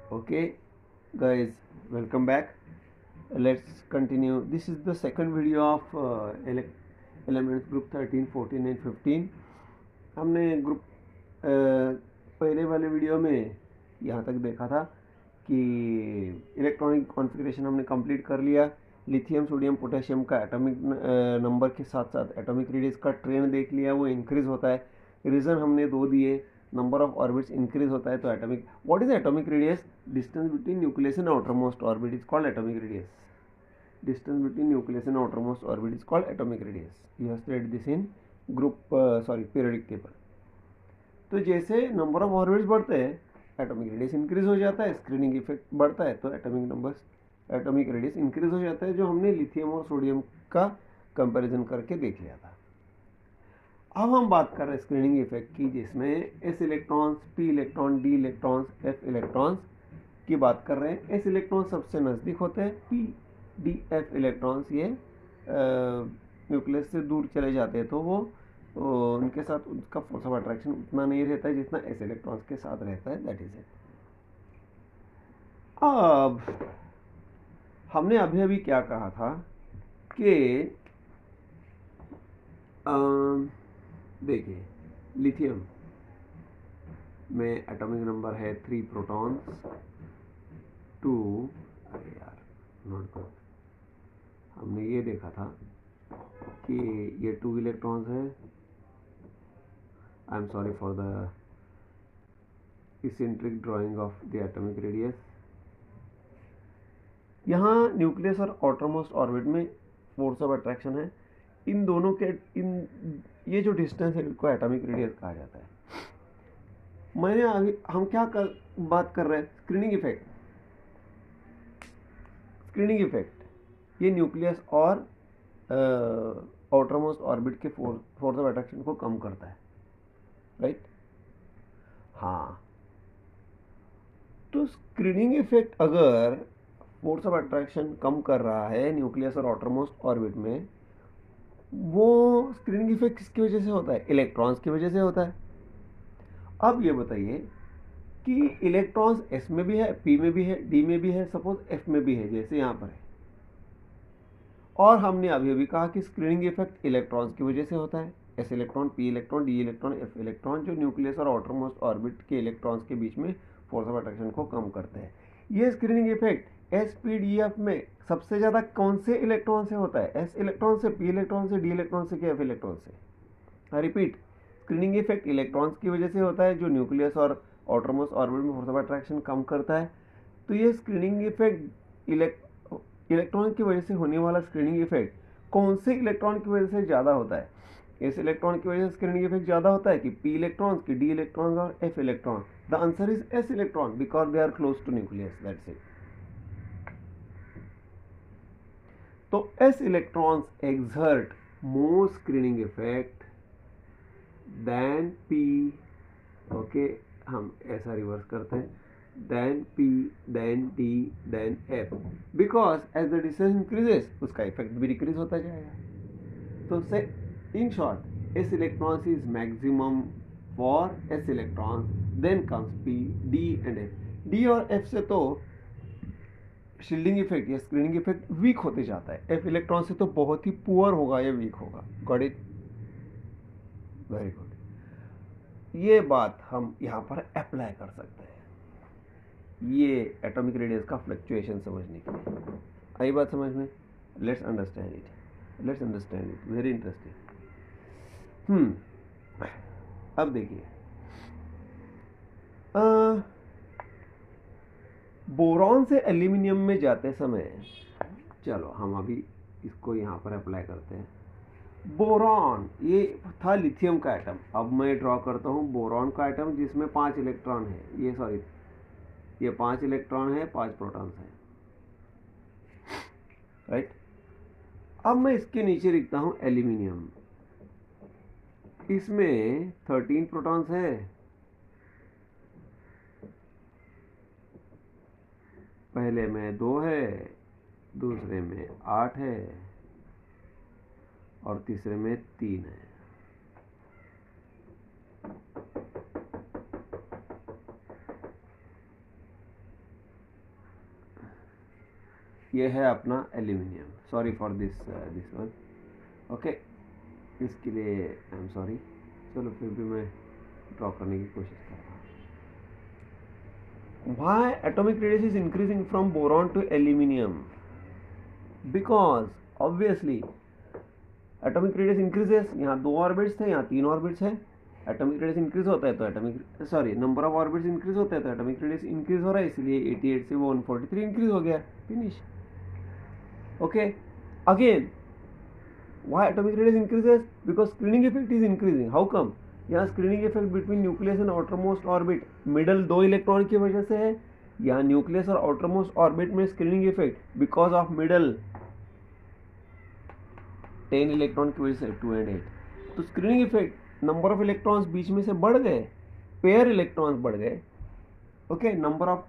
Okay, guys, welcome back. Let's continue. This is the second video of elements group 13, 14 and 15. हमने group पहले वाले video में यहाँ तक देखा था कि इलेक्ट्रॉनिक कॉन्फ़िगरेशन हमने कंप्लीट कर लिया। लिथियम सोडियम पोटेशियम का एटॉमिक नंबर के साथ साथ एटॉमिक रेडियस का ट्रेंड देख लिया, वो इंक्रीज होता है। रीज़न हमने दो दिए, नंबर ऑफ ऑर्बिट्स इंक्रीज होता है तो atomic, what is atomic radius? Distance between nucleus and outermost orbit is called atomic radius. Distance between nucleus and outermost orbit is called atomic radius. You have studied this in periodic table. तो जैसे number of orbits बढ़ते हैं atomic radius increase हो जाता है, screening effect बढ़ता है तो एटॉमिक रेडियस इंक्रीज हो जाता है, जो हमने लिथियम और सोडियम का कंपैरिजन करके देख लिया था। अब हम बात कर रहे हैं स्क्रीनिंग इफेक्ट की, जिसमें S electrons, P electron, D electrons, F electrons की बात कर रहे हैं। एस इलेक्ट्रॉन सबसे नज़दीक होते हैं, पी डी एफ इलेक्ट्रॉन्स ये न्यूक्लियस से दूर चले जाते हैं तो वो उनके साथ उनका फोर्स ऑफ अट्रैक्शन उतना नहीं रहता है जितना एस इलेक्ट्रॉन्स के साथ रहता है। That is it. अब हमने अभी क्या कहा था कि देखिए लिथियम में एटॉमिक नंबर है 3 प्रोटॉन्स, 2, अरे यार नोट कर, हमने ये देखा था कि ये 2 इलेक्ट्रॉन्स है। I am sorry for the eccentric drying of the atomic radius. यहाँ न्यूक्लियस और आउटरमोस्ट ऑर्बिट में फोर्स ऑफ अट्रैक्शन है। इन दोनों के ये जो डिस्टेंस है इसको एटॉमिक रेडियस कहा जाता है। मैंने अभी हम बात कर रहे हैं स्क्रीनिंग इफेक्ट। ये न्यूक्लियस और आउटरमोस्ट ऑर्बिट के फोर्स ऑफ अट्रैक्शन को कम करता है, राइट? हाँ, तो स्क्रीनिंग इफेक्ट अगर फोर्स ऑफ अट्रैक्शन कम कर रहा है न्यूक्लियस और आउटरमोस्ट ऑर्बिट में, वो स्क्रीनिंग इफेक्ट किसकी वजह से होता है? इलेक्ट्रॉन्स की वजह से होता है। अब ये बताइए कि इलेक्ट्रॉन्स एस में भी है, पी में भी है, डी में भी है, सपोज एफ में भी है, जैसे यहाँ पर है। और हमने अभी कहा कि स्क्रीनिंग इफेक्ट इलेक्ट्रॉन्स की वजह से होता है। S electron, P electron, d electron, F electron, जो न्यूक्लियस और आउटरमोस्ट ऑर्बिट के इलेक्ट्रॉन्स के बीच में फोर्स ऑफ अट्रैक्शन को कम करते हैं। ये screening effect S P D F में सबसे ज़्यादा कौन से इलेक्ट्रॉन से होता है? एस इलेक्ट्रॉन से, पी इलेक्ट्रॉन से, डी इलेक्ट्रॉन से, कि एफ इलेक्ट्रॉन से? I repeat, screening effect electrons की वजह से होता है, जो न्यूक्लियस और आउटरमोस्ट ऑर्बिट में फोर्स ऑफ अट्रैक्शन कम करता है। तो ये स्क्रीनिंग इफेक्ट इलेक्ट्रॉन की वजह से होने वाला स्क्रीनिंग इफेक्ट कौन से इलेक्ट्रॉन की वजह से ज़्यादा होता है? एस इलेक्ट्रॉन की वजह से स्क्रीनिंग इफेक्ट ज़्यादा होता है कि पी इलेक्ट्रॉन्स, की डी इलेक्ट्रॉन्स और F electron? The answer is S electron, because they are close to nucleus, that's it. तो S electrons exert more screening effect than P. Okay, हम ऐसा रिवर्स करते हैं, then P, then D, then F, because as the distance increases उसका effect भी decrease होता जाएगा। तो से in short S electrons is maximum for S electrons, then comes P, D and F. D और F से तो शील्डिंग इफेक्ट या स्क्रीनिंग इफेक्ट वीक होते जाता है, F इलेक्ट्रॉन से तो बहुत ही पुअर होगा या वीक होगा। Got it? Very good. ये बात हम यहाँ पर अप्लाई कर सकते हैं ये एटॉमिक रेडियस का फ्लक्चुएशन समझने के लिए। आई बात समझ में? Let's understand it, very interesting. अब देखिए, बोरॉन से एल्यूमिनियम में जाते समय, चलो हम अभी इसको यहाँ पर अप्लाई करते हैं। बोरॉन ये था लिथियम का एटम। अब मैं ड्रॉ करता हूँ बोरॉन का एटम जिसमें 5 इलेक्ट्रॉन है। ये 5 इलेक्ट्रॉन है, 5 प्रोटॉन्स हैं, राइट? अब मैं इसके नीचे लिखता हूं एल्यूमिनियम। इसमें 13 प्रोटॉन्स है, पहले में 2 है, दूसरे में 8 है और तीसरे में 3 है। ये है अपना aluminium. Sorry for this one, okay, इसके लिए आई एम सॉरी। चलो फिर भी मैं ड्रॉ करने की कोशिश कर रहा हूँ। Why atomic radius is increasing from boron to aluminium? Because obviously atomic radius increases. यहाँ 2 ऑर्बिट्स थे, यहाँ 3 ऑर्बिट्स है। एटॉमिक रेडियस इंक्रीज होता है तो नंबर ऑफ ऑर्बिट्स इंक्रीज होता है तो एटॉमिक रेडियस इंक्रीज हो रहा है, इसलिए 88 से वो 143 इंक्रीज हो गया। Finish. Okay, again why atomic radius increases? Because screening effect is increasing. How come? यहाँ screening effect between nucleus and outermost orbit middle 2 electron की वजह से है। यहाँ न्यूक्लियस और आउटरमोस्ट ऑर्बिट में screening effect because of middle 10 electron की वजह से 2 और 8। तो screening effect, number of electrons बीच में से बढ़ गए, पेयर इलेक्ट्रॉन्स बढ़ गए। ओके, नंबर ऑफ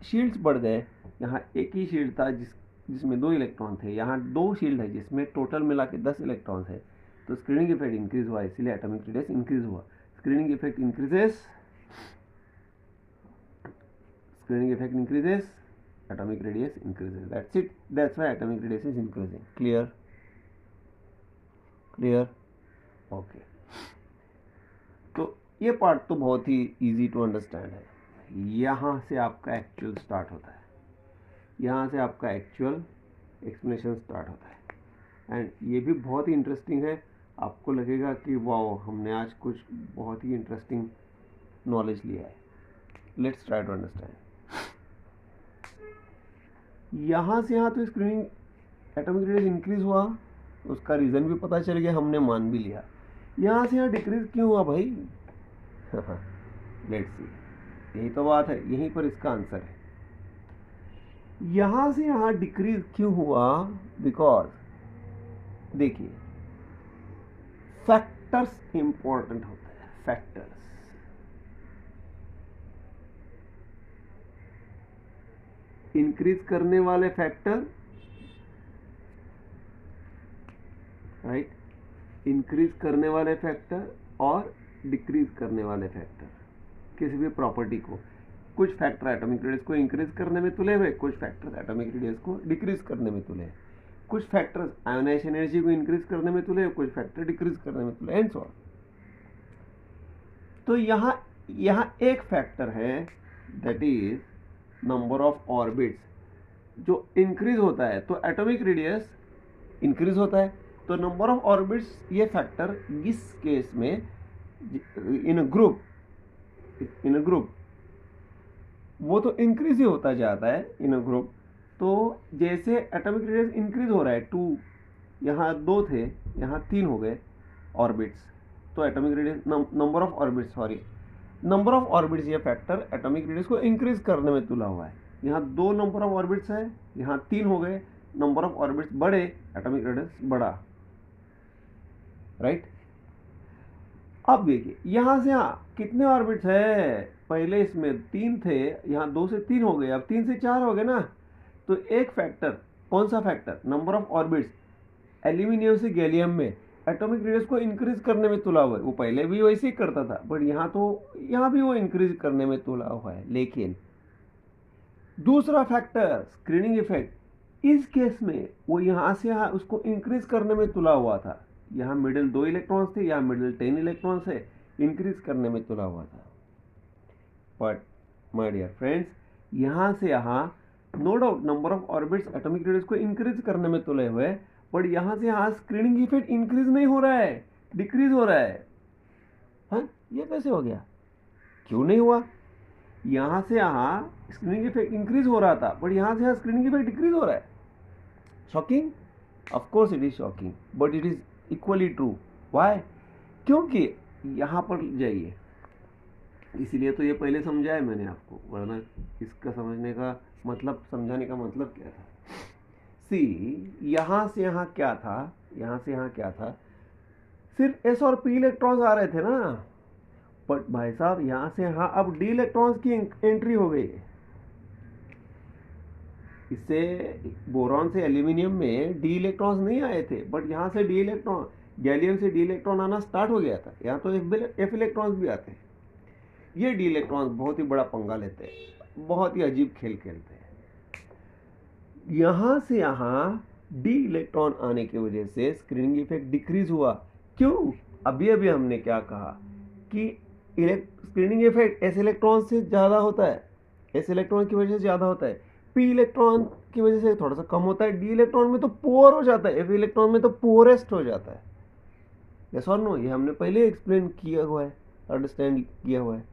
शील्ड्स बढ़ गए। यहाँ एक ही शील्ड था जिसमें 2 इलेक्ट्रॉन थे, यहाँ 2 शील्ड है जिसमें टोटल मिला के 10 इलेक्ट्रॉन्स है। तो स्क्रीनिंग इफेक्ट इंक्रीज हुआ, इसीलिए एटॉमिक रेडियस इंक्रीज हुआ। Screening effect increases, screening effect increases, atomic radius increases. That's it, that's why atomic radius is increasing. Clear? Clear? Okay, तो ये पार्ट तो बहुत ही इजी टू अंडरस्टैंड है। यहाँ से आपका एक्चुअल स्टार्ट होता है, यहाँ से आपका एक्चुअल एक्सप्लेनेशन स्टार्ट होता है। एंड ये भी बहुत ही इंटरेस्टिंग है। आपको लगेगा कि वाओ, हमने आज कुछ बहुत ही इंटरेस्टिंग नॉलेज लिया है। Let's try to understand. यहाँ से यहाँ तो स्क्रीनिंग एटॉमिक रेडियस इंक्रीज हुआ, उसका रीज़न भी पता चल गया, हमने मान भी लिया। यहाँ से यहाँ डिक्रीज क्यों हुआ भाई? लेट्स सी, यही तो बात है, यहीं पर इसका आंसर है। यहाँ से यहाँ डिक्रीज क्यों हुआ? बिकॉज देखिए, फैक्टर्स इंपॉर्टेंट होते हैं। फैक्टर्स, इंक्रीज करने वाले फैक्टर, राइट, इंक्रीज करने वाले फैक्टर और डिक्रीज करने वाले फैक्टर किसी भी प्रॉपर्टी को। कुछ फैक्टर एटॉमिक रेडियस को इंक्रीज करने में तुले हुए, कुछ फैक्टर्स एटॉमिक रेडियस को डिक्रीज करने में तुले, कुछ फैक्टर्स आयोनाइजेशन एनर्जी को इंक्रीज करने में तुले, कुछ फैक्टर डिक्रीज करने में तुले, एंड सो ऑन। तो यहाँ एक फैक्टर है, that is number of orbits, जो इंक्रीज होता है तो एटॉमिक रेडियस इंक्रीज होता है। तो नंबर ऑफ ऑर्बिट्स, ये फैक्टर इस केस में इन अ ग्रुप वो तो इंक्रीज ही होता जाता है इन अ ग्रुप। तो जैसे एटॉमिक रेडियस इंक्रीज हो रहा है, 2 यहाँ 2 थे, यहाँ 3 हो गए ऑर्बिट्स, तो atomic radius number of orbits ये फैक्टर एटॉमिक रेडियस को इंक्रीज करने में तुला हुआ है। यहाँ 2 नंबर ऑफ ऑर्बिट्स है, यहाँ 3 हो गए, नंबर ऑफ ऑर्बिट्स बढ़े, एटॉमिक रेडियस बढ़ा, राइट। अब देखिए, यहाँ से यहाँ कितने ऑर्बिट्स है? पहले इसमें 3 थे, यहाँ 2 से 3 हो गए, अब 3 से 4 हो गए ना। तो एक फैक्टर, कौन सा factor? Number of orbits aluminium से गैलियम में एटॉमिक रेडियस को इंक्रीज करने में तुला हुआ है। वो पहले भी वैसे ही करता था, बट यहाँ भी वो इंक्रीज करने में तुला हुआ है। लेकिन दूसरा फैक्टर स्क्रीनिंग इफेक्ट, इस केस में वो यहाँ से यहाँ उसको इंक्रीज करने में तुला हुआ था। यहाँ मिडिल 2 इलेक्ट्रॉन्स थे, यहाँ मिडिल 10 इलेक्ट्रॉन्स है, इंक्रीज करने में तुला हुआ था। बट माय डियर फ्रेंड्स, यहाँ से यहाँ no doubt number of orbits atomic radius को इंक्रीज करने में तुले हुए, बट यहाँ से यहाँ स्क्रीनिंग इफेक्ट इंक्रीज नहीं हो रहा है, डिक्रीज हो रहा है। हाँ, ये कैसे हो गया? क्यों नहीं हुआ? यहाँ से यहाँ स्क्रीनिंग इफेक्ट इंक्रीज हो रहा था, बट यहाँ से यहाँ स्क्रीनिंग इफेक्ट डिक्रीज हो रहा है। Shocking? Of course it is shocking, but it is equally true. Why? क्योंकि यहाँ पर जाइए, इसलिए तो ये पहले समझाया मैंने आपको, वरना इसका समझने का मतलब, समझाने का मतलब क्या था? सी, यहाँ से यहाँ क्या था, यहाँ से यहाँ क्या था? सिर्फ एस और पी इलेक्ट्रॉन्स आ रहे थे ना, बट भाई साहब यहाँ से यहाँ अब डी इलेक्ट्रॉन्स की एंट्री हो गई। इससे बोरॉन से एल्यूमिनियम में डी इलेक्ट्रॉन्स नहीं आए थे, बट यहाँ से डी इलेक्ट्रॉन, गैलियम से डी इलेक्ट्रॉन आना स्टार्ट हो गया था। यहाँ तो एफ इलेक्ट्रॉन्स भी आते हैं। ये डी इलेक्ट्रॉन्स बहुत ही बड़ा पंगा लेते हैं, बहुत ही अजीब खेल खेलते हैं। यहां से यहां डी इलेक्ट्रॉन आने की वजह से स्क्रीनिंग इफेक्ट डिक्रीज हुआ। क्यों? अभी अभी हमने क्या कहा कि स्क्रीनिंग इफेक्ट एस इलेक्ट्रॉन से ज्यादा होता है, एस इलेक्ट्रॉन की वजह से ज्यादा होता है, पी इलेक्ट्रॉन की वजह से थोड़ा सा कम होता है, डी इलेक्ट्रॉन में तो पुअर हो जाता है, एफ इलेक्ट्रॉन में तो पुअरेस्ट हो जाता है। यस और नो? ये हमने पहले एक्सप्लेन किया हुआ है, अंडरस्टैंड किया हुआ है।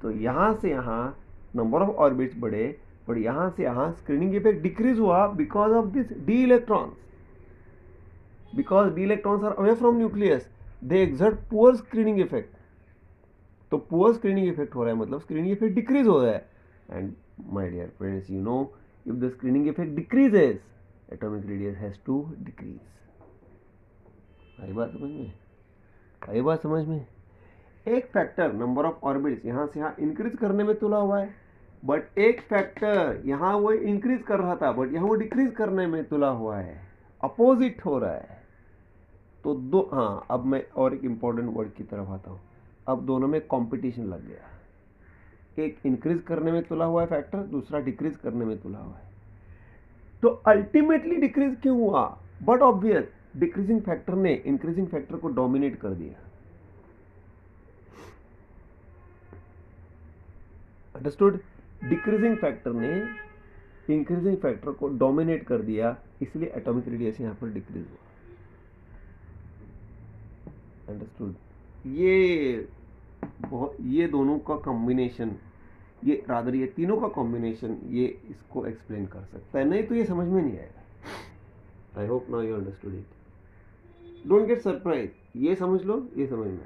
तो यहां से यहां नंबर ऑफ ऑर्बिट्स बढ़े, बट यहां से यहां स्क्रीनिंग इफेक्ट डिक्रीज हुआ because of this D electrons, because D electrons are away from nucleus, they exert poor screening effect. तो पुअर स्क्रीनिंग इफेक्ट हो रहा है मतलब स्क्रीनिंग इफेक्ट डिक्रीज हो रहा है। And my dear friends, you know, if the screening effect decreases, atomic radius has to decrease. आई बात समझ में? आई बात समझ में? एक फैक्टर नंबर ऑफ ऑर्बिट्स यहां से यहां इंक्रीज करने में तुला हुआ है, बट एक फैक्टर यहां वो इंक्रीज कर रहा था बट यहां वो डिक्रीज करने में तुला हुआ है, अपोजिट हो रहा है। तो दो, हाँ, अब मैं और एक इंपॉर्टेंट वर्ड की तरफ आता हूं। अब दोनों में कंपटीशन लग गया, एक इंक्रीज करने में तुला हुआ है फैक्टर, दूसरा डिक्रीज करने में तुला हुआ है। तो अल्टीमेटली डिक्रीज क्यों हुआ? बट ऑब्वियस, डिक्रीजिंग फैक्टर ने इंक्रीजिंग फैक्टर को डोमिनेट कर दिया। अंडरस्टूड? डिक्रीजिंग फैक्टर ने इंक्रीजिंग फैक्टर को डोमिनेट कर दिया, इसलिए एटॉमिक रेडियस यहां पर डिक्रीज हुआ। अंडरस्टूड? ये दोनों का कॉम्बिनेशन, ये रादर ये तीनों का कॉम्बिनेशन ये इसको एक्सप्लेन कर सकता है, नहीं तो ये समझ में नहीं आएगा। I hope now you understood it. Don't get surprise, ये समझ लो, ये समझ में आएगा।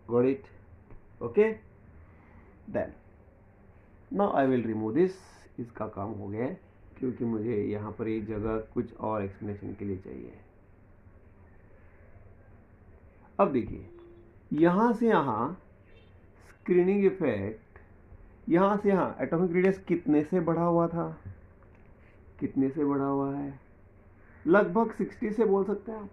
Got it? Okay, then now I will remove this. इसका काम हो गया है, क्योंकि मुझे यहाँ पर एक जगह कुछ और एक्सप्लेनेशन के लिए चाहिए। अब देखिए, यहां से यहां स्क्रीनिंग इफेक्ट, यहां से यहां एटॉमिक रेडियस कितने से बढ़ा हुआ था? कितने से बढ़ा हुआ है? लगभग 60 से बोल सकते हैं आप।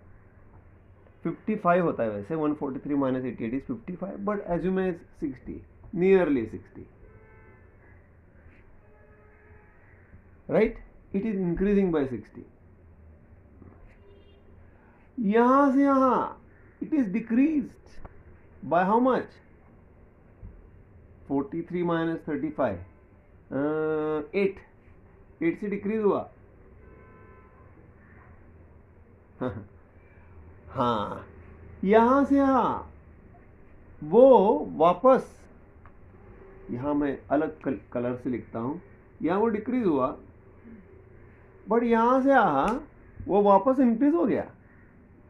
55 होता है वैसे, 143 minus 88 is 55, but assume as 60, nearly 60, right? It is increasing by 60। यहां से यहां it is decreased by how much? 43 minus 35, 8 से डिक्रीज हुआ। हाँ, यहां से यहां वो वापस, यहां मैं अलग कलर से लिखता हूं, यहां वो डिक्रीज हुआ, बट यहां से यहां वो वापस इंक्रीज हो गया।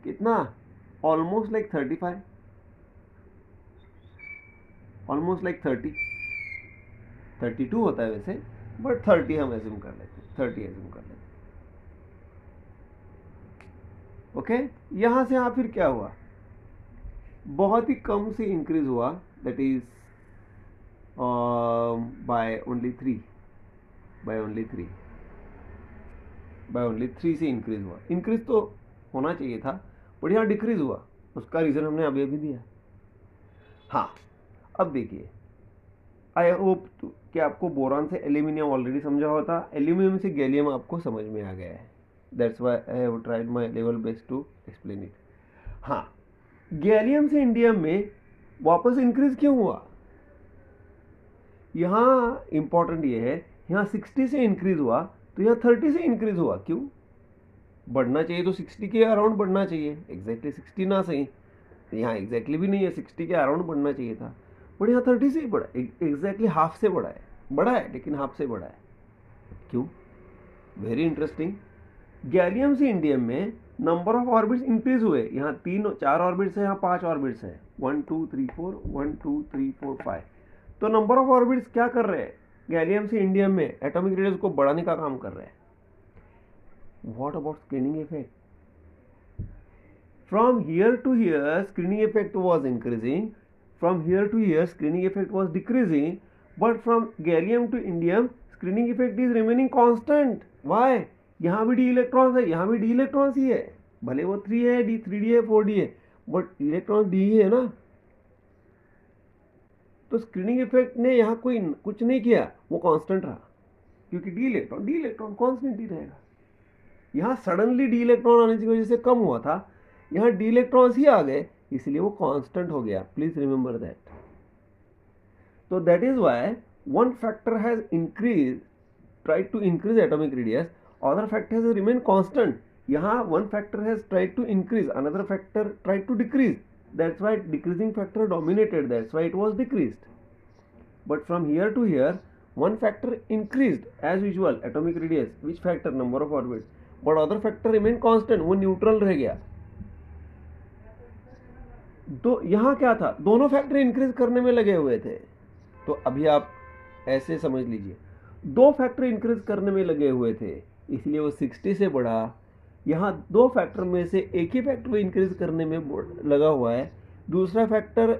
कितना? ऑलमोस्ट लाइक 35, ऑलमोस्ट लाइक 30, 32 होता है वैसे, बट 30 हम एज्यूम कर लेते हैं, 30 एज्यूम कर लेते हैं। ओके, यहां से यहां फिर क्या हुआ? बहुत ही कम से इंक्रीज हुआ, that is by only 3, by only 3 से इंक्रीज हुआ। इंक्रीज तो होना चाहिए था, बट यहां डिक्रीज हुआ, उसका रीजन हमने अभी अभी दिया। हाँ, अब देखिए, आई होप कि आपको बोरान से एल्यूमिनियम ऑलरेडी समझा होता, एल्यूमिनियम से गैलियम आपको समझ में आ गया है। That's why I have tried my level best to explain it. हाँ, गैलियम से इंडियम में वापस इंक्रीज क्यों हुआ? यहां इंपॉर्टेंट ये है, यहां 60 से इंक्रीज हुआ तो यहां 30 से इंक्रीज हुआ। क्यों? बढ़ना चाहिए तो 60 के अराउंड बढ़ना चाहिए, एग्जैक्टली 60 ना सही, यहाँ एग्जैक्टली भी नहीं है, 60 के अराउंड बढ़ना चाहिए था, बट यहाँ 30 से ही बढ़ा, एग्जैक्टली हाफ से बढ़ा है लेकिन हाफ से बढ़ा है। क्यों? Very interesting. गैलियम से इंडियम में नंबर ऑफ ऑर्बिट्स इंक्रीज हुए, यहाँ 4 ऑर्बिट्स है, यहाँ 5 ऑर्बिट्स है, 1 2 3 4, 1 2 3 4 5। तो नंबर ऑफ ऑर्बिट्स क्या कर रहे हैं? गैलियम से इंडियम में एटॉमिक रेडियस को बढ़ाने का काम कर रहे हैं। What about screening effect? From here to here, screening effect was increasing. From here to here, screening effect was decreasing. But from gallium to indium, screening effect is remaining constant. Why? यहाँ भी D electrons है, यहाँ भी D electrons ही है, भले वो 3 है, D 3d है, 4d है, बट इलेक्ट्रॉन डी ही है ना। तो स्क्रीनिंग इफेक्ट ने यहाँ कुछ नहीं किया, वो कांस्टेंट रहा। क्योंकि डी इलेक्ट्रॉन कॉन्स्टेंट ही रहेगा। यहाँ सडनली डी इलेक्ट्रॉन आने की वजह से कम हुआ था, यहाँ डी इलेक्ट्रॉन्स ही आ गए, इसलिए वो कांस्टेंट हो गया। Please remember that. तो that is why one factor has increased, tried to increase atomic radius, other factor has remained constant. यहाँ one factor has tried to increase, another factor tried to decrease. That's why decreasing factor dominated. That's why it was decreased. But from here to here, one factor increased as usual, atomic radius. Which factor? Number of orbits. But other factor remained constant. वो neutral रह गया। तो यहाँ क्या था? दोनों factor increase करने में लगे हुए थे। तो अभी आप ऐसे समझ लीजिए, दो फैक्टर इंक्रीज करने में लगे हुए थे, इसलिए वो 60 से बढ़ा। यहाँ दो फैक्टर में से एक ही फैक्टर इंक्रीज करने में लगा हुआ है, दूसरा फैक्टर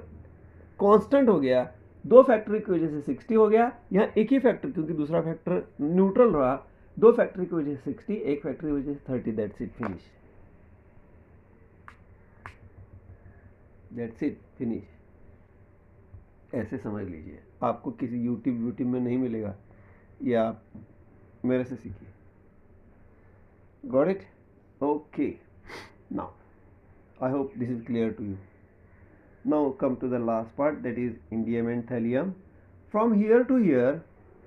कांस्टेंट हो गया, दो फैक्टर की वजह से 60 हो गया। यहाँ एक ही फैक्टर, क्योंकि दूसरा फैक्टर न्यूट्रल रहा, दो फैक्टर की वजह से 60, एक फैक्टर की वजह से 30। That's it, finish. That's it, finish. ऐसे समझ लीजिए, आपको किसी यूट्यूब में नहीं मिलेगा, ये आप मेरे से सीखिए। Got it? Okay, now I hope this is clear to you. Now come to the last part, that is indium and thallium. From here to here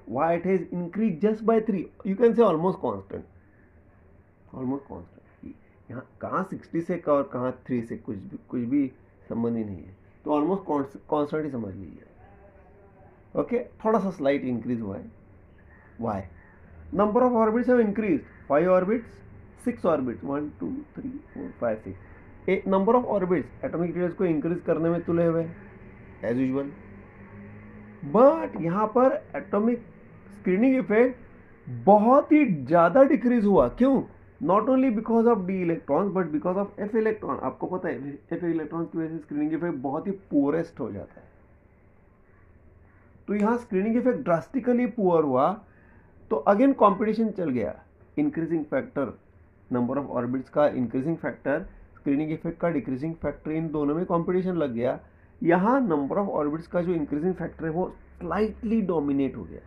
why it has increased just by 3, you can say almost constant, almost constant। यहाँ कहाँ 60 से का और कहाँ 3 से कुछ भी संबंध ही नहीं है, तो ऑलमोस्ट कांस्टेंट ही समझ लीजिए। ओके, थोड़ा सा स्लाइट इंक्रीज हुआ है। Why? Number of orbits have increase, 5 orbits, 6 orbits, 1 2 3 4 5 6। एक number of orbits atomic radius को इंक्रीज करने में तुले हुए एज यूजुअल। बट यहाँ पर एटॉमिक स्क्रीनिंग इफेक्ट बहुत ही ज्यादा डिक्रीज हुआ। क्यों? Not only because of D electron but because of F electron. आपको पता है एफ इलेक्ट्रॉन की वजह से स्क्रीनिंग इफेक्ट बहुत ही पुअरेस्ट हो जाता है। तो यहाँ स्क्रीनिंग इफेक्ट ड्रास्टिकली पुअर हुआ, तो अगेन कंपटीशन चल गया। Increasing factor, number of orbits का इंक्रीजिंग फैक्टर, स्क्रीनिंग इफेक्ट का डिक्रीजिंग फैक्टर, इन दोनों में कंपटीशन लग गया। यहाँ नंबर ऑफ ऑर्बिट्स का जो इंक्रीजिंग फैक्टर है वो स्लाइटली डोमिनेट हो गया।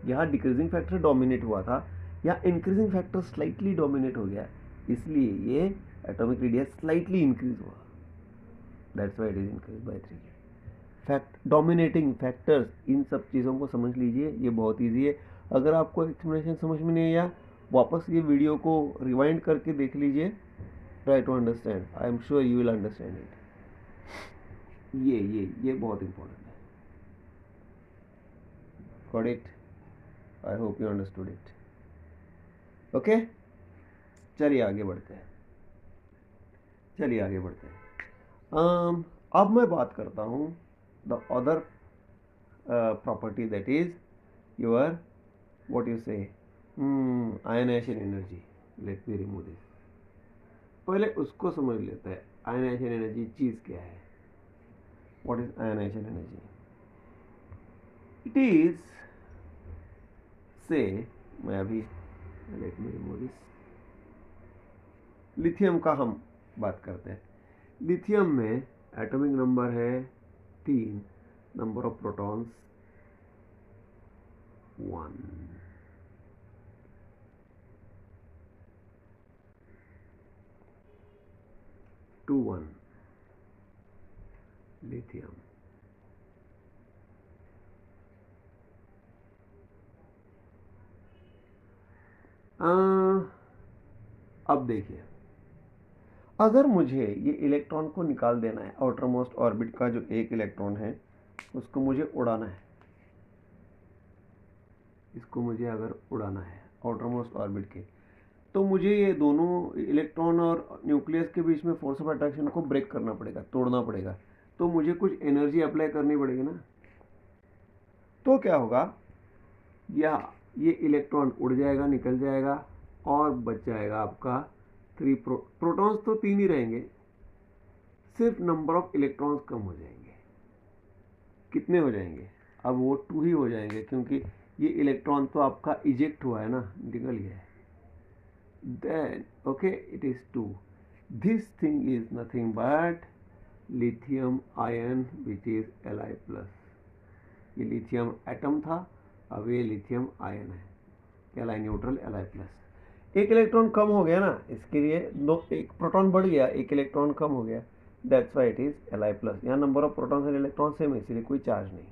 यहाँ डिक्रीजिंग फैक्टर डोमिनेट हुआ था, यहाँ इंक्रीजिंग फैक्टर स्लाइटली डोमिनेट हो गया, इसलिए ये एटॉमिक रेडियस स्लाइटली इंक्रीज हुआ। That's why it is increase by 3। Fact, dominating factors, इन सब चीज़ों को समझ लीजिए, ये बहुत ईजी है। अगर आपको एक्सप्लेनेशन समझ में नहीं आया, वापस ये वीडियो को रिवाइंड करके देख लीजिए, try to understand. I am sure you will understand it. ये बहुत इंपॉर्टेंट है। Got it? I hope you understood it. Okay, चलिए आगे बढ़ते हैं। अब मैं बात करता हूँ the other property, that is your what you say ionization energy. Let me remove this. पहले उसको समझ लेते हैं, ionization energy चीज क्या है। What is ionization energy? It is, say, मैं अभी let me remove this. Lithium का हम बात करते हैं। लिथियम में एटॉमिक नंबर है 3, number of protons 1। Two 1 lithium. अब देखिए, अगर मुझे ये इलेक्ट्रॉन को निकाल देना है, आउटर मोस्ट ऑर्बिट का जो एक इलेक्ट्रॉन है उसको मुझे उड़ाना है, इसको मुझे अगर उड़ाना है आउटर मोस्ट ऑर्बिट के, तो मुझे ये दोनों इलेक्ट्रॉन और न्यूक्लियस के बीच में फोर्स ऑफ अट्रैक्शन को ब्रेक करना पड़ेगा, तोड़ना पड़ेगा। तो मुझे कुछ एनर्जी अप्लाई करनी पड़ेगी ना। तो क्या होगा, या ये इलेक्ट्रॉन उड़ जाएगा, निकल जाएगा, और बच जाएगा आपका 3 प्रोटॉन्स तो 3 ही रहेंगे, सिर्फ नंबर ऑफ इलेक्ट्रॉन्स कम हो जाएंगे। कितने हो जाएंगे? अब वो 2 ही हो जाएंगे, क्योंकि ये इलेक्ट्रॉन तो आपका इजेक्ट हुआ है ना, निकल गया है। Then okay, it is 2। This thing is nothing but lithium ion which is Li+। ये लिथियम एटम था, अब ये लिथियम आयन है। Li neutral Li plus. एक इलेक्ट्रॉन कम हो गया ना, इसके लिए दो, एक प्रोटॉन बढ़ गया, एक इलेक्ट्रॉन कम हो गया, that's why it is Li plus. यहाँ number of protons and electron same है, इसलिए कोई चार्ज नहीं।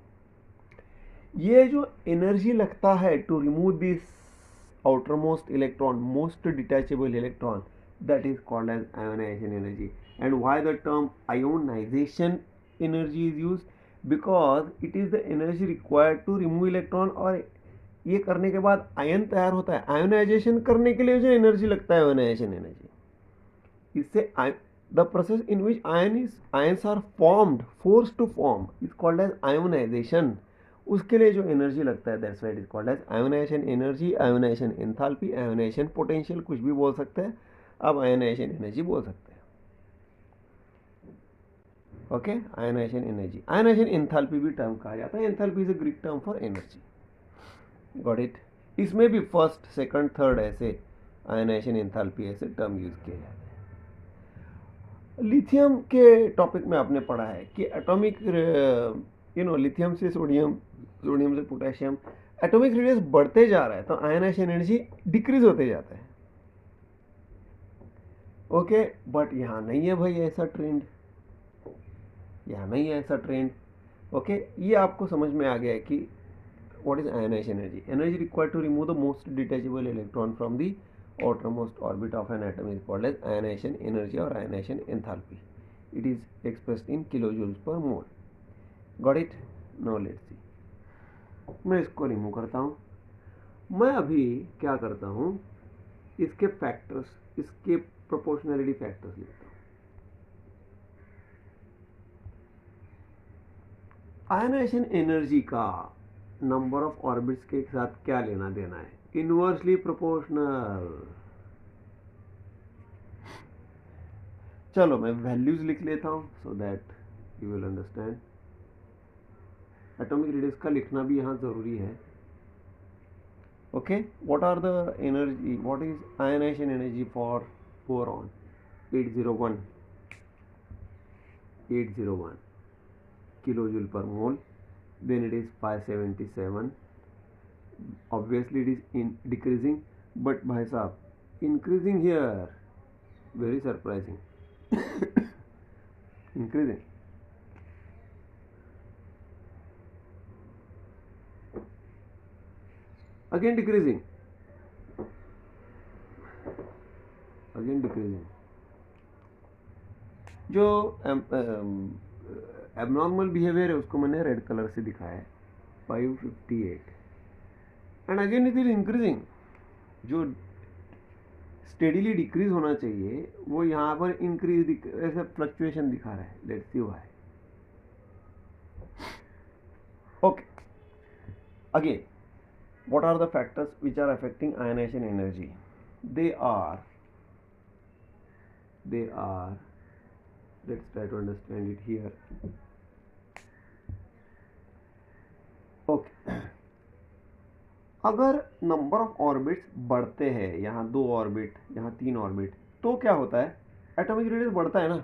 ये जो एनर्जी लगता है to remove this outermost electron, most detachable electron, that is called as ionization energy. And why the term ionization energy is used? Because it is the energy required to remove electron, और ये करने के बाद ion तैयार होता है। Ionisation करने के लिए जो एनर्जी लगता है आयोनाइजेशन एनर्जी, इससे the process in which ions are formed, force to form, is called as ionization. उसके लिए जो एनर्जी लगता है that's why it is called as ionization energy, ionization enthalpy, ionization potential, कुछ भी बोल सकते हैं, अब आयोनाइजेशन एनर्जी बोल सकते हैं। Okay, ionization energy, ionization enthalpy भी टर्म कहा जाता है। Enthalpy is a Greek term for energy. Got it? इसमें भी फर्स्ट, सेकंड, थर्ड ऐसे आयोनाइजेशन एंथैल्पी ऐसे टर्म यूज किए जाते हैं। लिथियम के टॉपिक में आपने पढ़ा है कि एटॉमिक लिथियम से सोडियम, सोडियम से पोटेशियम, एटॉमिक रेडियस बढ़ते जा रहा है तो आयोनाइजेशन एनर्जी डिक्रीज होते जाता है। ओके, बट यहाँ नहीं है भाई ऐसा ट्रेंड, यहाँ नहीं है ऐसा ट्रेंड। ओके, ये आपको समझ में आ गया है कि what is ionization energy. Energy required to remove the most detachable electron from the outermost orbit of an atom is called as ionization energy or ionization enthalpy. It is expressed in kilojoules per mole. Got it? Now let's see. मैं इसको remove करता हूँ। मैं अभी क्या करता हूँ, इसके फैक्टर्स, इसके प्रोपोर्शनैलिटी फैक्टर्स लिखता हूँ। आयोनाइजेशन एनर्जी का नंबर ऑफ ऑर्बिट्स के साथ क्या लेना देना है? Inversely proportional. चलो मैं वैल्यूज लिख लेता हूं so that you will understand. Atomic radius का लिखना भी यहां जरूरी है। Okay, what are the energy, what is ionization energy for boron? 801 kilojule per mole. Then it is 577. Obviously it is decreasing, but bhai sahab increasing here, very surprising. Increasing, again decreasing, again decreasing. जो abnormal behaviour है उसको मैंने red colour से दिखाया है, 558, and again it is increasing. जो steadily decrease होना चाहिए वो यहाँ पर इंक्रीज, ऐसे फ्लक्चुएशन दिखा रहा है। Let's see why. Okay, again what are the factors which are affecting ionization energy? They are, let's try to understand it here. Okay, अगर नंबर ऑफ ऑर्बिट्स बढ़ते हैं, यहाँ 2 ऑर्बिट, यहाँ 3 ऑर्बिट, तो क्या होता है? एटॉमिक रेडियस बढ़ता है ना।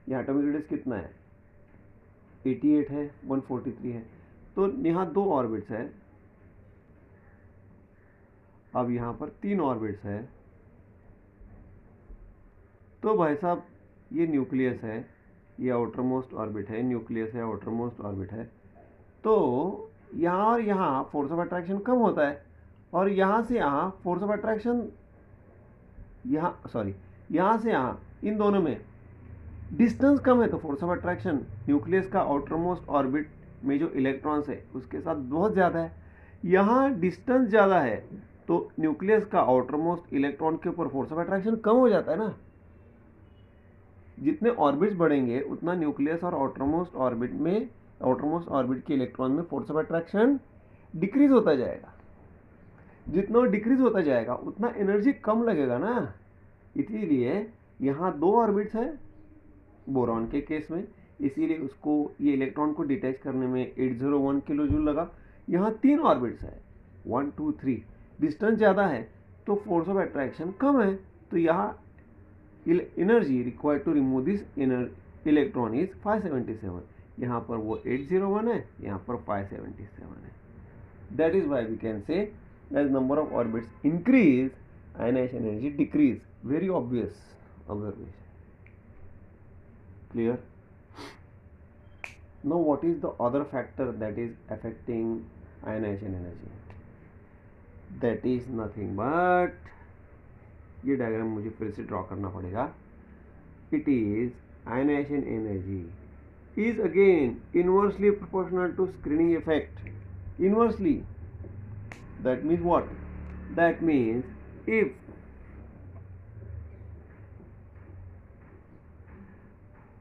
यहाँ एटॉमिक रेडियस कितना है? 88 है, 143 है, तो यहाँ 2 ऑर्बिट्स है, अब यहाँ पर 3 ऑर्बिट्स है, तो भाई साहब ये न्यूक्लियस है, ये आउटर मोस्ट ऑर्बिट है, न्यूक्लियस है, आउटर मोस्ट ऑर्बिट है, तो यहाँ और यहाँ फोर्स ऑफ अट्रैक्शन कम होता है, और यहाँ से यहाँ फोर्स ऑफ अट्रैक्शन, यहाँ से यहाँ इन दोनों में डिस्टेंस कम है, तो फोर्स ऑफ अट्रैक्शन न्यूक्लियस का आउटर मोस्ट ऑर्बिट में जो इलेक्ट्रॉन्स है उसके साथ बहुत ज़्यादा है। यहाँ डिस्टेंस ज़्यादा है तो न्यूक्लियस का आउटर मोस्ट इलेक्ट्रॉन के ऊपर फोर्स ऑफ अट्रैक्शन कम हो जाता है ना। जितने ऑर्बिट्स बढ़ेंगे उतना न्यूक्लियस और आउटरमोस्ट ऑर्बिट के इलेक्ट्रॉन में फोर्स ऑफ अट्रैक्शन डिक्रीज होता जाएगा। जितना डिक्रीज होता जाएगा उतना एनर्जी कम लगेगा ना। इसीलिए यहाँ 2 ऑर्बिट्स है बोरॉन के केस में, इसीलिए उसको ये इलेक्ट्रॉन को डिटैच करने में 801 किलो जूल लगा। यहाँ 3 ऑर्बिट्स है, 1 2 3, डिस्टेंस ज़्यादा है तो फोर्स ऑफ अट्रैक्शन कम है, तो यहाँ energy required to remove this electron is 577। यहाँ पर वो 801 है, यहाँ पर 577 है। That is why we can say as number of orbits increase, ionization energy decrease. Very obvious observation. Clear? Now what is the other factor that is affecting ionization energy? That is nothing but, ये diagram मुझे फिर से draw करना पड़ेगा. It is ionization energy is again inversely proportional to screening effect. Inversely, that means what? That means if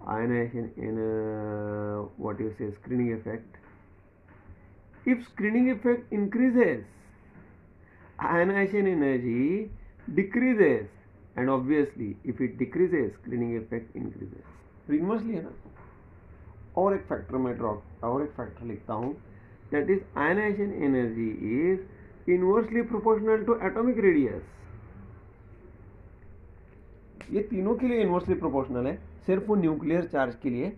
ionization in what you say screening effect, if screening effect increases, ionization energy decreases, and obviously if it decreases, screening effect increases. तो inversely है ना. और एक factor मैं draw और एक factor लिखता हूँ, that is ionization energy is inversely proportional to atomic radius. ये तीनों के लिए इनवर्सली प्रोपोर्शनल है, सिर्फ वो न्यूक्लियर चार्ज के लिए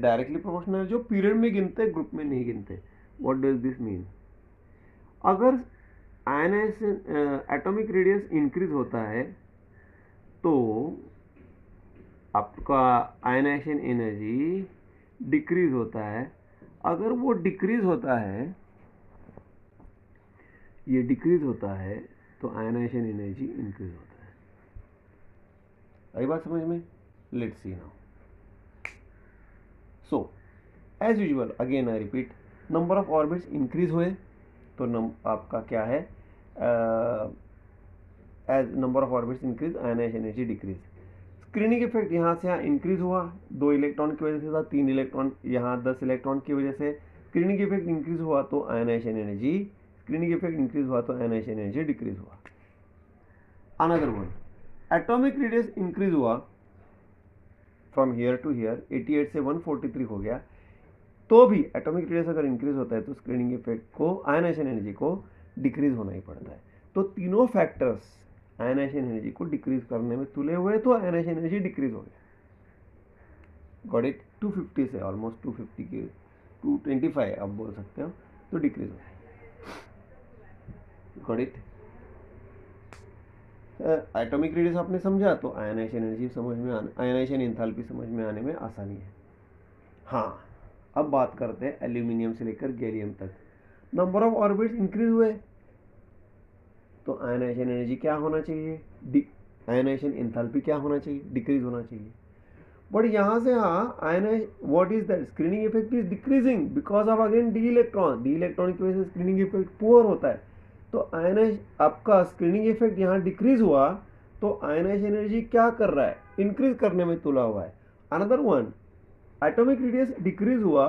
डायरेक्टली प्रोपोर्शनल है, जो पीरियड में गिनते ग्रुप में नहीं गिनते. What does this mean? अगर आयनाइजेशन एटॉमिक रेडियस इंक्रीज होता है तो आपका आयनाइजेशन एनर्जी डिक्रीज होता है. अगर वो डिक्रीज होता है, ये डिक्रीज होता है, तो आयनाइजेशन एनर्जी इंक्रीज होता है. आई बात समझ में? Let's see now. So as usual again I repeat, number of orbits increase हुए तो आपका क्या है, as number of orbits increase ionization energy decrease. Screening effect यहाँ से यहाँ इंक्रीज हुआ, 2 इलेक्ट्रॉन की वजह से था, 3 इलेक्ट्रॉन यहाँ 10 इलेक्ट्रॉन की वजह से. स्क्रीनिंग इफेक्ट इंक्रीज हुआ तो ionization energy, screening effect increase हुआ तो आयनाइजेशन एनर्जी डिक्रीज हुआ. Another one, atomic radius increase हुआ फ्रॉम हियर टू हियर, 88 से 143 हो गया, तो भी एटॉमिक रेडियस अगर इंक्रीज होता है तो स्क्रीनिंग इफेक्ट को, आयनाइजेशन एनर्जी को डिक्रीज होना ही पड़ता है. तो तीनों फैक्टर्स आयनाइजेशन एनर्जी को डिक्रीज करने में तुले हुए, तो आयनाइजेशन एनर्जी डिक्रीज हो गया. Got it? 250 से ऑलमोस्ट 250 की 225 आप बोल सकते हो, तो डिक्रीज हो गया. Got it? एटॉमिक रेडियस आपने समझा तो आयनाइजेशन एनर्जी समझ में आने, आयनाइजेशन एंथैल्पी समझ में आने में आसानी है. हाँ, अब बात करते हैं एल्यूमिनियम से लेकर गैलियम तक. नंबर ऑफ ऑर्बिट्स इंक्रीज हुए तो आयनाइजेशन एनर्जी क्या होना चाहिए, आयनाइजेशन एंथैल्पी क्या होना चाहिए, डिक्रीज होना चाहिए. बट यहाँ से हाँ, ionize what is that, screening effect is decreasing because of again d electron. D electron की वजह से स्क्रीनिंग इफेक्ट पुअर होता है, तो आयनाइज आपका स्क्रीनिंग इफेक्ट यहाँ डिक्रीज हुआ तो आयनाइजेशन एनर्जी क्या कर रहा है, इंक्रीज करने में तुला हुआ है. Another one, atomic radius decrease हुआ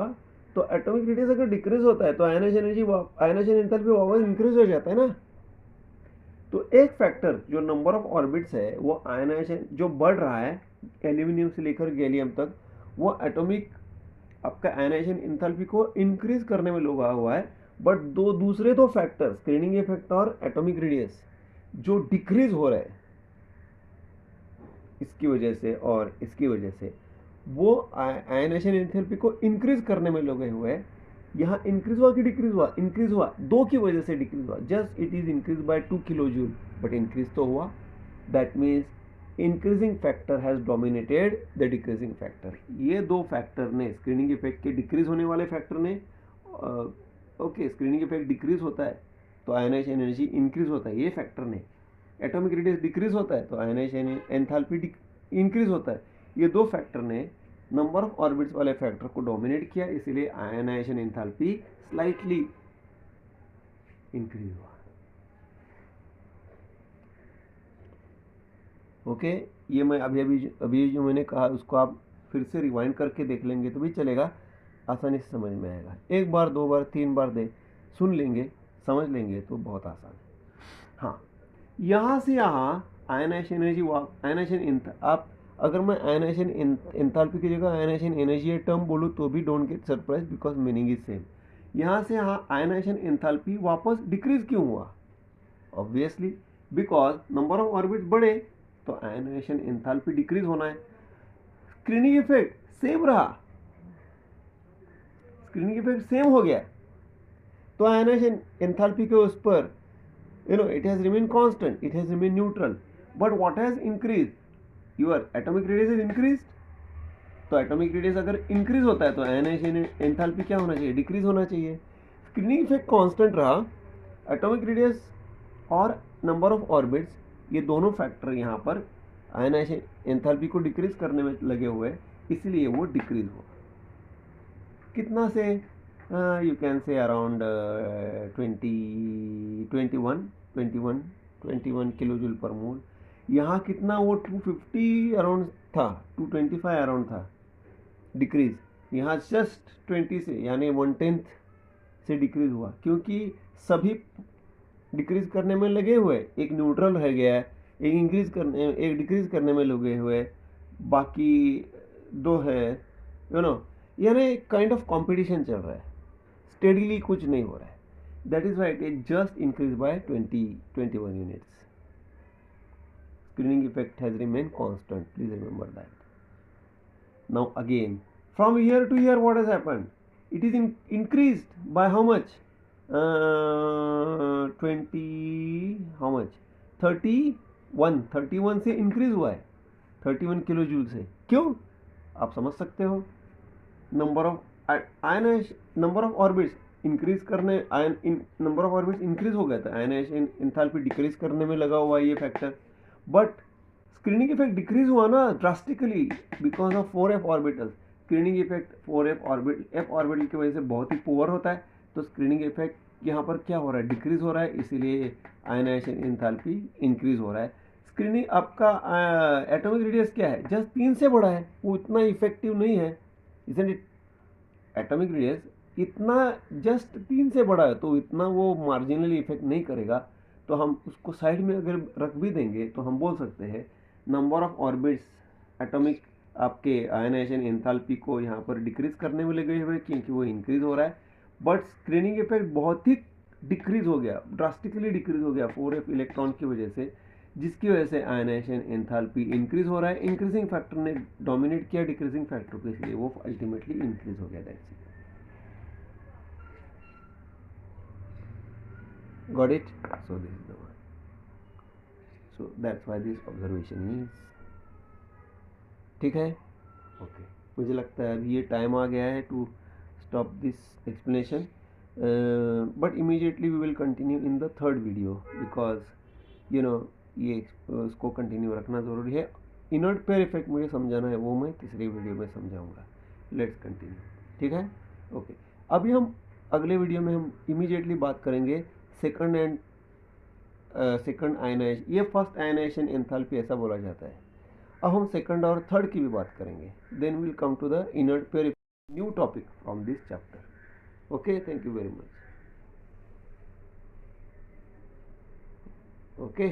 तो एटॉमिक रेडियस अगर डिक्रीज होता है तो आयनाइजेशन एनर्जी, आयनाइजेशन एंथैल्पी वापस इंक्रीज हो जाता है ना. तो एक फैक्टर जो नंबर ऑफ ऑर्बिट्स है, वो आयनाइजेशन जो बढ़ रहा है एल्यूमिनियम से लेकर गैलियम तक, वो एटॉमिक आपका आयनाइजेशन एंथैल्पी को इंक्रीज करने में लगा हुआ है. बट दूसरे दो फैक्टर, स्क्रीनिंग इफेक्ट और एटॉमिक रेडियस, जो डिक्रीज हो रहे हैं इसकी वजह से और इसकी वजह से, वो आयनाइजेशन एंथैल्पी को इंक्रीज करने में लगे हुए हैं. यहाँ इंक्रीज हुआ कि डिक्रीज हुआ? इंक्रीज हुआ, 2 की वजह से डिक्रीज हुआ. Just it is increase bye 2 kilo joule, but increase तो हुआ. That means increasing factor has dominated the decreasing factor. ये दो फैक्टर ने, स्क्रीनिंग इफेक्ट के डिक्रीज होने वाले फैक्टर ने, ओके स्क्रीनिंग इफेक्ट डिक्रीज होता है तो आयनाइजेशन एनर्जी इंक्रीज होता है, ये फैक्टर ने. एटॉमिक रेडियस डिक्रीज होता है तो आयनाइजेशन एंथैल्पी इंक्रीज होता है. ये दो फैक्टर ने नंबर ऑफ ऑर्बिट्स वाले फैक्टर को डोमिनेट किया, इसलिए आयनाइजेशन एंथैल्पी स्लाइटली इंक्रीज हुआ. ओके, ये मैं अभी जो मैंने कहा उसको आप फिर से रिवाइंड करके देख लेंगे तो भी चलेगा, आसानी से समझ में आएगा. 1 बार 2 बार 3 बार सुन लेंगे, समझ लेंगे तो बहुत आसान है. हाँ, यहाँ से यहाँ आयनाइजेशन एनर्जी, आयनाइजेशन, आप अगर मैं आयनाइजेशन एंथैल्पी की जगह आयनाइजेशन एनर्जी टर्म बोलूँ तो भी don't get surprise because meaning is same. यहाँ से यहाँ आयनाइजेशन एंथैल्पी वापस डिक्रीज क्यों हुआ? Obviously because number of orbits बढ़े तो आयनाइजेशन एंथैल्पी डिक्रीज होना है. स्क्रीनिंग इफेक्ट सेम रहा, स्क्रीनिंग इफेक्ट सेम हो गया तो आयनाइजेशन एंथैल्पी के उस पर it has remained constant, it has remained neutral, but what has increased? Your atomic radius is increased. तो एटॉमिक रेडियस अगर इंक्रीज होता है तो आयनाइजेशन एंथैल्पी क्या होना चाहिए? डिक्रीज होना चाहिए. स्क्रीनिंग इफेक्ट कांस्टेंट रहा. एटॉमिक रेडियस और नंबर ऑफ ऑर्बिट्स, ये दोनों फैक्टर यहाँ पर आयनाइजेशन एंथैल्पी को डिक्रीज करने में लगे हुए, इसलिए वो डिक्रीज हुआ. कितना से? You can say around 21 kilo joule per mole. यहाँ कितना? वो 250 अराउंड था, 225 अराउंड था डिक्रीज. यहाँ जस्ट 20 से, यानी 1/10 से डिक्रीज हुआ, क्योंकि सभी डिक्रीज करने में लगे हुए. एक न्यूट्रल रह गया है, एक डिक्रीज करने में लगे हुए, बाकी दो है. यानी काइंड ऑफ कंपटीशन चल रहा है, स्टेडीली कुछ नहीं हो रहा है. That is why it just increase by 21 units. Screening effect has remained constant. Please remember that. Now again, from year to year, what has happened? It is increased by how much? 20, how much? 31 से increase हुआ है, 31 kilo joule से. क्यों? आप समझ सकते हो. Number of orbits increase करने, नंबर ऑफ ऑर्बिट्स इंक्रीज हो गया था, आयनाइजेशन एंथैल्पी डिक्रीज करने में लगा हुआ है ये factor. But screening effect decrease हुआ ना drastically because of 4f orbital. Screening effect 4f orbital की वजह से बहुत ही पुअर होता है. तो स्क्रीनिंग इफेक्ट यहाँ पर क्या हो रहा है? डिक्रीज हो रहा है, इसीलिए आयनाइजेशन एंथैल्पी इंक्रीज हो रहा है. स्क्रीनिंग आपका एटॉमिक रेडियस क्या है? जस्ट 3 से बड़ा है, वो इतना इफेक्टिव नहीं है. इसलिए एटॉमिक रेडियस इतना जस्ट 3 से बड़ा है, तो इतना वो मार्जिनली इफेक्ट नहीं करेगा. तो हम उसको साइड में अगर रख भी देंगे तो हम बोल सकते हैं नंबर ऑफ ऑर्बिट्स एटॉमिक आपके आयनाइजेशन एंथैल्पी को यहाँ पर डिक्रीज करने में लगे हुए, क्योंकि वो इंक्रीज हो रहा है. बट स्क्रीनिंग इफेक्ट बहुत ही डिक्रीज हो गया, ड्रास्टिकली डिक्रीज हो गया 4f इलेक्ट्रॉन की वजह से, जिसकी वजह से आयनाइजेशन एंथैल्पी इंक्रीज हो रहा है. इंक्रीजिंग फैक्टर ने डोमिनेट किया डिक्रीजिंग फैक्टर को, इसलिए वो अल्टीमेटली इंक्रीज हो गया. That's it. Got it? So this is the one. So that's why this observation is. ठीक है? ओके. मुझे लगता है अभी ये टाइम आ गया है to stop this explanation, but immediately we will continue in the third video, because ये इसको कंटिन्यू रखना ज़रूरी है. इनर्ट पेयर इफेक्ट मुझे समझाना है, वो मैं तीसरी वीडियो में समझाऊंगा. Let's continue. ठीक है? ओके. अभी हम अगले वीडियो में हम इमीडिएटली बात करेंगे सेकंड आयनाइजेशन. ये फर्स्ट आयनाइजेशन एंथैल्पी ऐसा बोला जाता है. अब हम सेकंड और थर्ड की भी बात करेंगे. Then will come to the inert pair, new topic from this chapter. Okay, thank you very much. Okay.